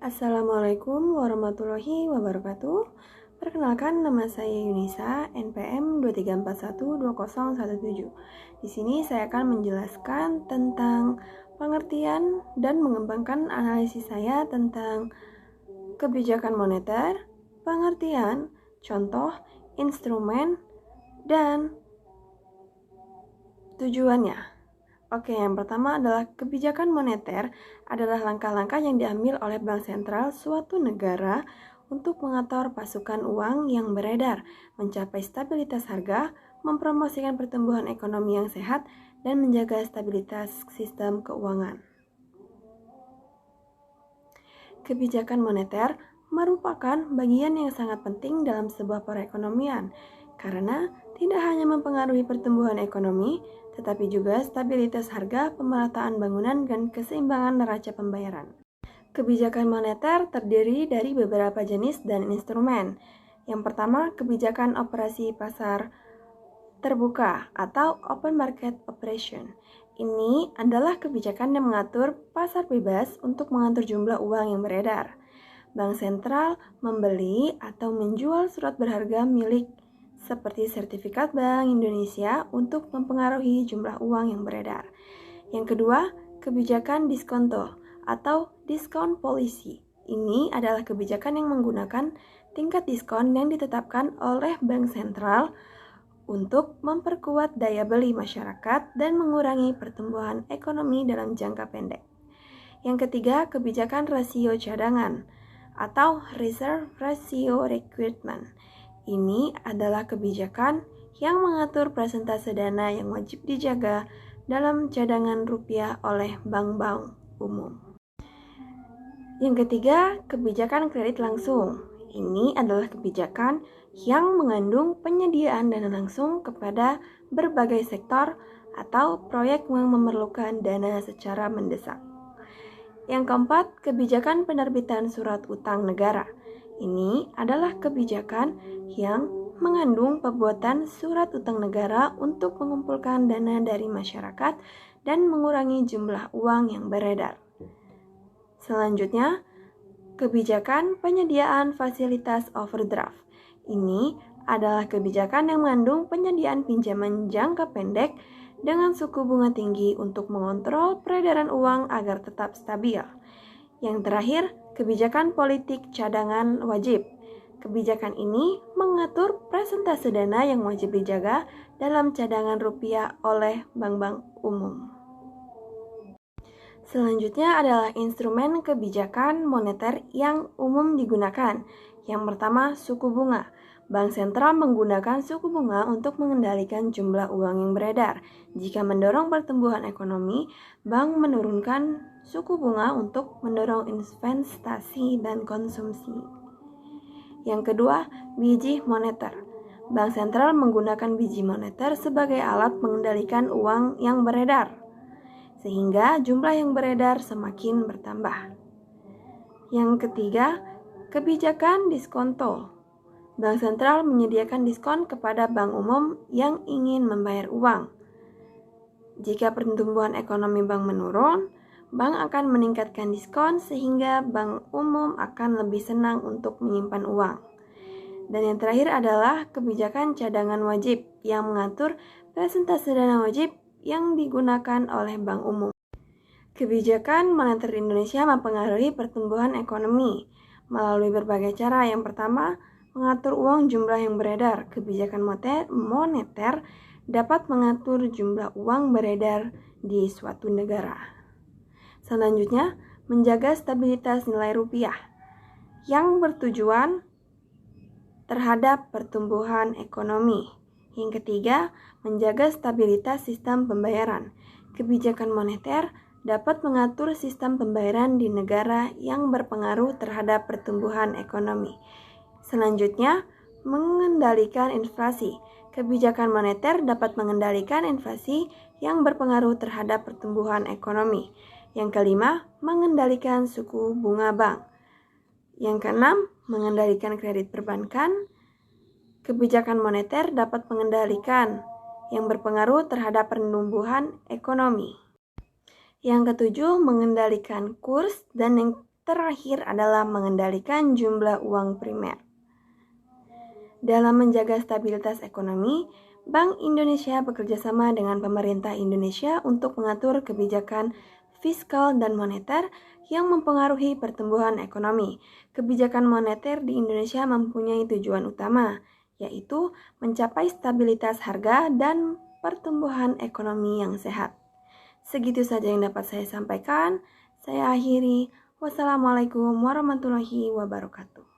Assalamualaikum warahmatullahi wabarakatuh. Perkenalkan, nama saya Yunisa, NPM 23412017. Di sini saya akan menjelaskan tentang pengertian dan mengembangkan analisis saya tentang kebijakan moneter, pengertian, contoh, instrumen, dan tujuannya. Oke, yang pertama adalah kebijakan moneter adalah langkah-langkah yang diambil oleh bank sentral suatu negara untuk mengatur pasukan uang yang beredar, mencapai stabilitas harga, mempromosikan pertumbuhan ekonomi yang sehat, dan menjaga stabilitas sistem keuangan. Kebijakan moneter merupakan bagian yang sangat penting dalam sebuah perekonomian, karena tidak hanya mempengaruhi pertumbuhan ekonomi, tetapi juga stabilitas harga, pemerataan bangunan, dan keseimbangan neraca pembayaran. Kebijakan moneter terdiri dari beberapa jenis dan instrumen. Yang pertama, kebijakan operasi pasar terbuka atau open market operation. Ini adalah kebijakan yang mengatur pasar bebas untuk mengatur jumlah uang yang beredar. Bank sentral membeli atau menjual surat berharga milik seperti sertifikat Bank Indonesia untuk mempengaruhi jumlah uang yang beredar. Yang kedua, kebijakan diskonto atau discount policy. Ini adalah kebijakan yang menggunakan tingkat diskon yang ditetapkan oleh Bank Sentral untuk memperkuat daya beli masyarakat dan mengurangi pertumbuhan ekonomi dalam jangka pendek. Yang ketiga, kebijakan rasio cadangan atau reserve ratio requirement. Ini adalah kebijakan yang mengatur persentase dana yang wajib dijaga dalam cadangan rupiah oleh bank-bank umum. Yang ketiga, kebijakan kredit langsung. Ini adalah kebijakan yang mengandung penyediaan dana langsung kepada berbagai sektor atau proyek yang memerlukan dana secara mendesak. Yang keempat, kebijakan penerbitan surat utang negara. Ini adalah kebijakan yang mengandung pembuatan surat utang negara untuk mengumpulkan dana dari masyarakat dan mengurangi jumlah uang yang beredar. Selanjutnya, kebijakan penyediaan fasilitas overdraft. Ini adalah kebijakan yang mengandung penyediaan pinjaman jangka pendek dengan suku bunga tinggi untuk mengontrol peredaran uang agar tetap stabil. Yang terakhir, kebijakan politik cadangan wajib. Kebijakan ini mengatur persentase dana yang wajib dijaga dalam cadangan rupiah oleh bank-bank umum. Selanjutnya adalah instrumen kebijakan moneter yang umum digunakan. Yang pertama, suku bunga. Bank sentral menggunakan suku bunga untuk mengendalikan jumlah uang yang beredar. Jika mendorong pertumbuhan ekonomi, bank menurunkan suku bunga untuk mendorong investasi dan konsumsi. Yang kedua, biji moneter. Bank sentral menggunakan biji moneter sebagai alat mengendalikan uang yang beredar, sehingga jumlah yang beredar semakin bertambah. Yang ketiga, kebijakan diskonto. Bank sentral menyediakan diskon kepada bank umum yang ingin membayar uang. Jika pertumbuhan ekonomi bank menurun, bank akan meningkatkan diskon sehingga bank umum akan lebih senang untuk menyimpan uang. Dan yang terakhir adalah kebijakan cadangan wajib yang mengatur persentase dana wajib yang digunakan oleh bank umum. Kebijakan moneter Indonesia mempengaruhi pertumbuhan ekonomi melalui berbagai cara. Yang pertama, mengatur uang jumlah yang beredar. Kebijakan moneter dapat mengatur jumlah uang beredar di suatu negara. Selanjutnya, menjaga stabilitas nilai rupiah yang bertujuan terhadap pertumbuhan ekonomi. Yang ketiga, menjaga stabilitas sistem pembayaran. Kebijakan moneter dapat mengatur sistem pembayaran di negara yang berpengaruh terhadap pertumbuhan ekonomi. Selanjutnya, mengendalikan inflasi. Kebijakan moneter dapat mengendalikan inflasi yang berpengaruh terhadap pertumbuhan ekonomi. Yang kelima, mengendalikan suku bunga bank. Yang keenam, mengendalikan kredit perbankan. Kebijakan moneter dapat mengendalikan yang berpengaruh terhadap pertumbuhan ekonomi. Yang ketujuh, mengendalikan kurs. Dan yang terakhir adalah mengendalikan jumlah uang primer. Dalam menjaga stabilitas ekonomi, Bank Indonesia bekerjasama dengan pemerintah Indonesia untuk mengatur kebijakan fiskal dan moneter yang mempengaruhi pertumbuhan ekonomi. Kebijakan moneter di Indonesia mempunyai tujuan utama, yaitu mencapai stabilitas harga dan pertumbuhan ekonomi yang sehat. Segitu saja yang dapat saya sampaikan. Saya akhiri. Wassalamualaikum warahmatullahi wabarakatuh.